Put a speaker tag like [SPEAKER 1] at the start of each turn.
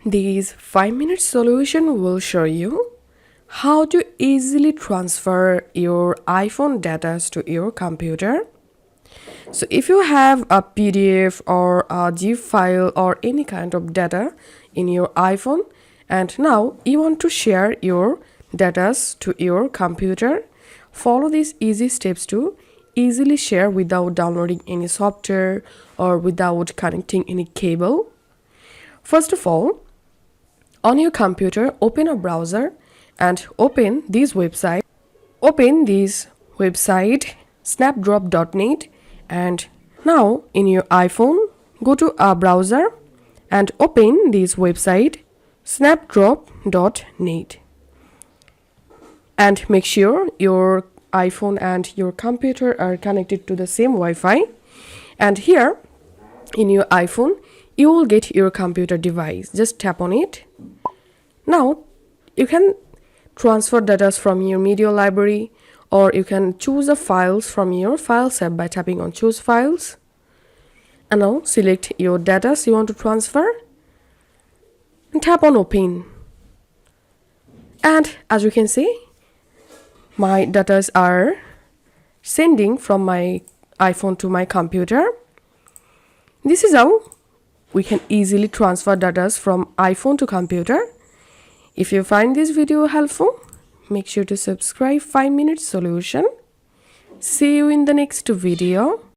[SPEAKER 1] This 5-minute solution will show you how to easily transfer your iPhone data to your computer. So if you have a PDF or a zip file or any kind of data in your iPhone and now you want to share your data to your computer, follow these easy steps to easily share without downloading any software or without connecting any cable. First of all, on your computer, open a browser and open this website. Open this website snapdrop.net, and now in your iPhone, go to a browser and open this website snapdrop.net. And make sure your iPhone and your computer are connected to the same Wi-Fi. And here in your iPhone, you will get your computer device. Just tap on it. Now you can transfer data from your media library, or you can choose the files from your files app by tapping on choose files. And now select your data you want to transfer and tap on open. And as you can see, my data are sending from my iPhone to my computer. This is how we can easily transfer data from iPhone to computer. If you find this video helpful, make sure to subscribe 5-minute solution. See you in the next video.